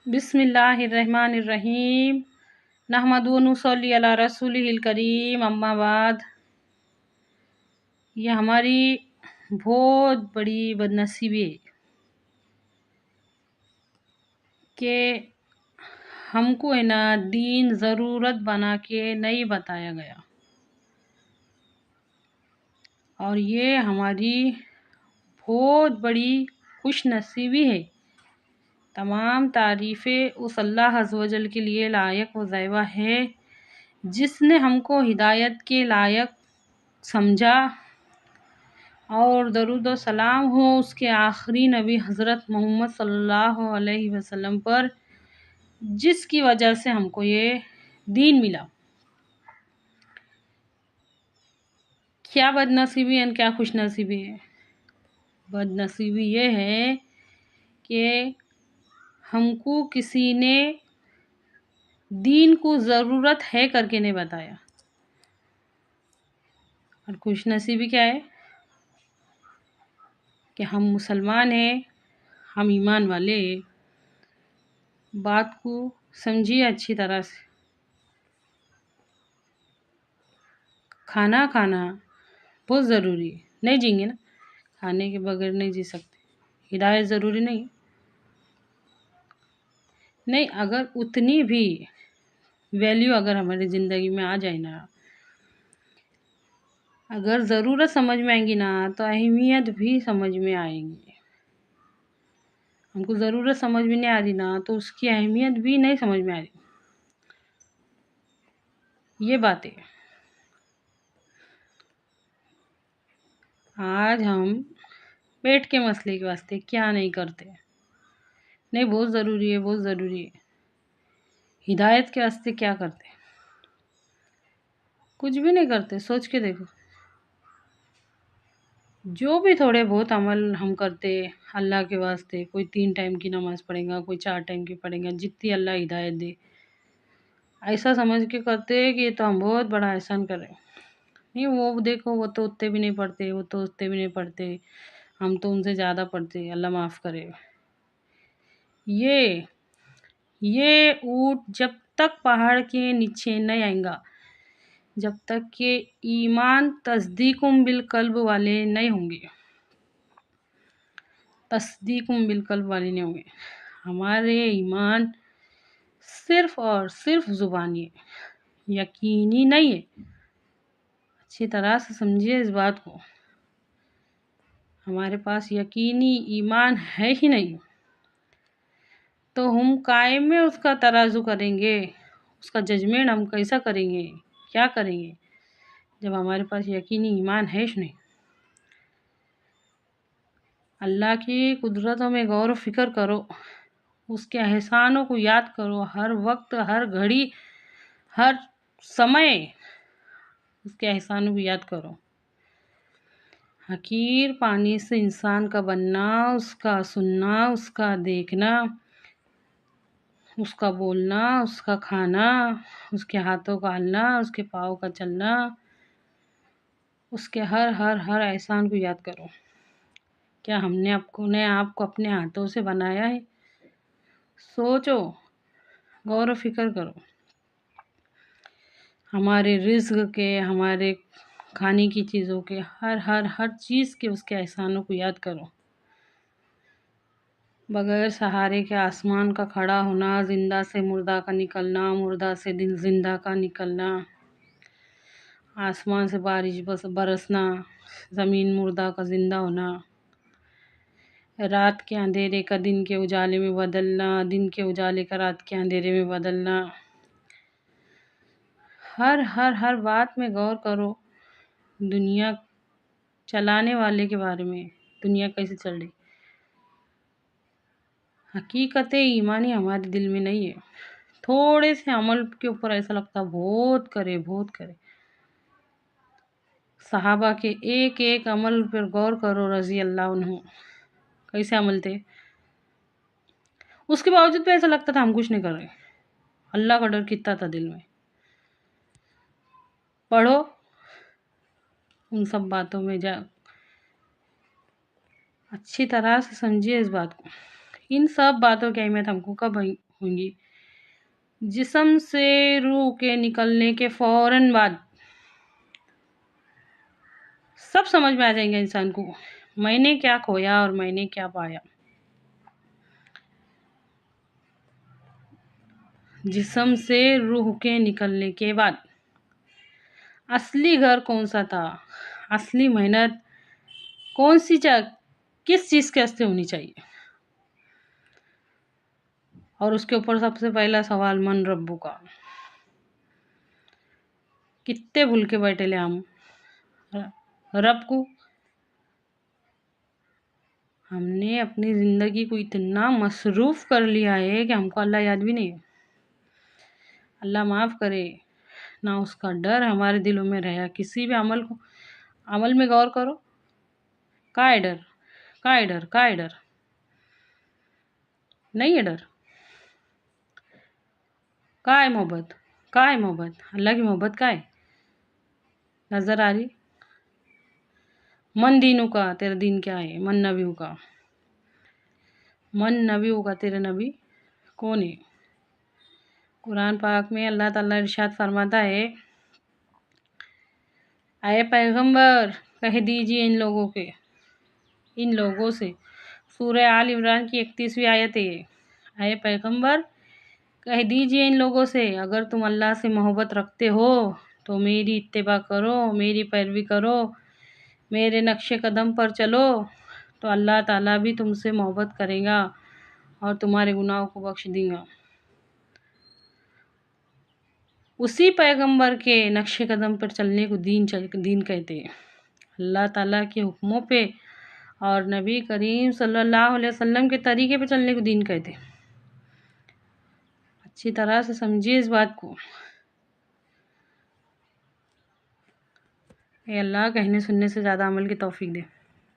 بسم اللہ الرحمن الرحیم نحمد و نصلی علی رسولہ الکریم اما بعد۔ یہ ہماری بہت بڑی بدنصیبی ہے کہ ہم کو ہے نا دین ضرورت بنا کے نہیں بتایا گیا، اور یہ ہماری بہت بڑی خوش نصیبی ہے۔ تمام تعریفیں اس اللہ عز و جل کے لیے لائق و زیبہ ہے جس نے ہم کو ہدایت کے لائق سمجھا، اور درود و سلام ہو اس کے آخری نبی حضرت محمد صلی اللہ علیہ وسلم پر، جس کی وجہ سے ہم کو یہ دین ملا۔ کیا بد نصیبی ہے، کیا خوش نصیبی ہے؟ بد نصیبی یہ ہے کہ ہم کو کسی نے دین کو ضرورت ہے کر کے نہیں بتایا، اور خوش نصیبی کیا ہے کہ ہم مسلمان ہیں، ہم ایمان والے ہیں۔ بات کو سمجھیے اچھی طرح سے۔ کھانا بہت ضروری ہے، نہیں جئیں گے نا، کھانے کے بغیر نہیں جی سکتے۔ ہدایت ضروری نہیں، اگر اتنی بھی ویلیو اگر ہماری زندگی میں آ جائے نا، اگر ضرورت سمجھ میں آئیں گی نا تو اہمیت بھی سمجھ میں آئیں گی۔ ہم کو ضرورت سمجھ میں نہیں آ رہی نا تو اس کی اہمیت بھی نہیں سمجھ میں آ رہی۔ یہ باتیں آج ہم پیٹ کے مسئلے کے واسطے کیا نہیں کرتے؟ نہیں، بہت ضروری ہے، بہت ضروری ہے۔ ہدایت کے واسطے کیا کرتے؟ کچھ بھی نہیں کرتے۔ سوچ کے دیکھو، جو بھی تھوڑے بہت عمل ہم کرتے اللہ کے واسطے، کوئی 3 ٹائم کی نماز پڑھیں گا، کوئی 4 ٹائم کی پڑھیں گا، جتنی اللہ ہدایت دے، ایسا سمجھ کے کرتے کہ یہ تو ہم بہت بڑا احسان کر رہے ہیں۔ نہیں، وہ دیکھو، وہ تو اتنے بھی نہیں پڑھتے، وہ تو اتنے بھی نہیں پڑھتے، ہم تو ان سے زیادہ پڑھتے، اللہ معاف کرے۔ یہ اونٹ جب تک پہاڑ کے نیچے نہیں آئیں گا، جب تک کہ ایمان تصدیقم بالقلب والے نہیں ہوں گے، ہمارے ایمان صرف اور صرف زبانی ہے، یقینی نہیں ہے۔ اچھی طرح سے سمجھیے اس بات کو، ہمارے پاس یقینی ایمان ہے ہی نہیں تو ہم قائم میں اس کا ترازو کریں گے، اس کا ججمنٹ ہم کیسا کریں گے، کیا کریں گے جب ہمارے پاس یقینی ایمان ہے ہی نہیں۔ اللہ کی قدرتوں میں غور و فکر کرو، اس کے احسانوں کو یاد کرو، ہر وقت، ہر گھڑی، ہر سمے اس کے احسانوں کو یاد کرو۔ حقیر پانی سے انسان کا بننا، اس کا سننا، اس کا دیکھنا، اس کا بولنا، اس کا کھانا، اس کے ہاتھوں کا ہلنا، اس کے پاؤں کا چلنا، اس کے ہر احسان کو یاد کرو۔ کیا ہم نے آپ کو اپنے ہاتھوں سے بنایا ہے؟ سوچو، غور و فکر کرو۔ ہمارے رزق کے، ہمارے کھانے کی چیزوں کے، ہر چیز کے اس کے احسانوں کو یاد کرو۔ بغیر سہارے کے آسمان کا کھڑا ہونا، زندہ سے مردہ کا نکلنا، مردہ سے زندہ کا نکلنا، آسمان سے بارش برسنا، زمین مردہ کا زندہ ہونا، رات کے اندھیرے کا دن کے اجالے میں بدلنا، دن کے اجالے کا رات کے اندھیرے میں بدلنا۔ ہر بات میں غور کرو، دنیا چلانے والے کے بارے میں، دنیا کیسے چل رہی۔ حقیقت ایمانی ہمارے دل میں نہیں ہے۔ تھوڑے سے عمل کے اوپر ایسا لگتا بہت کرے۔ صحابہ کے ایک عمل پر غور کرو، رضی اللہ عنہ کیسے عمل تھے، اس کے باوجود بھی ایسا لگتا تھا ہم کچھ نہیں کر رہے۔ اللہ کا ڈر کتنا تھا دل میں۔ پڑھو ان سب باتوں میں جا، اچھی طرح سے سمجھیے اس بات کو۔ ان سب باتوں کی اہمیت ہم کو کب ہوں گی۔ جسم سے روح کے نکلنے کے فوراً بعد سب سمجھ میں آ جائیں گے انسان کو، میں نے کیا کھویا اور میں نے کیا پایا۔ جسم سے روح کے نکلنے کے بعد اصلی گھر کون سا تھا، اصلی محنت کون سی کس چیز کے واسطے ہونی چاہیے، اور اس کے اوپر سب سے پہلا سوال من ربو کا، کتنے بھول کے بیٹھے لے ہم رب کو۔ ہم نے اپنی زندگی کو اتنا مصروف کر لیا ہے کہ ہم کو اللہ یاد بھی نہیں ہے۔ اللہ معاف کرے، نہ اس کا ڈر ہمارے دلوں میں رہا۔ کسی بھی عمل میں غور کرو، کا ہے ڈر، کا ہے ڈر، کا ہے ڈر، نہیں ہے ڈر، کا ہے محبت، کا ہے محبت، اللہ کی محبت کا ہے، نظر آ رہی؟ من دینوں کا، تیرا دین کیا ہے؟ من نبیوں کا، من نبیوں کا، تیرے نبی کون ہے؟ قرآن پاک میں اللہ تعالیٰ ارشاد فرماتا ہے، اے پیغمبر کہہ دیجیے ان لوگوں سے، سورہ آل عمران کی 31ویں آیت ہے، اے پیغمبر کہہ دیجیے ان لوگوں سے، اگر تم اللہ سے محبت رکھتے ہو تو میری اتباع کرو، میری پیروی کرو، میرے نقش قدم پر چلو، تو اللہ تعالیٰ بھی تم سے محبت کرے گا اور تمہارے گناہوں کو بخش دے گا۔ اسی پیغمبر کے نقش قدم پر چلنے کو دین کہتے ہیں، اللہ تعالیٰ کے حکموں پہ اور نبی کریم صلی اللہ علیہ وسلم کے طریقے پہ چلنے کو دین کہتے ہیں۔ اچھی طرح سے سمجھیے اس بات کو۔ اے اللہ کہنے سننے سے زیادہ عمل کی توفیق دے۔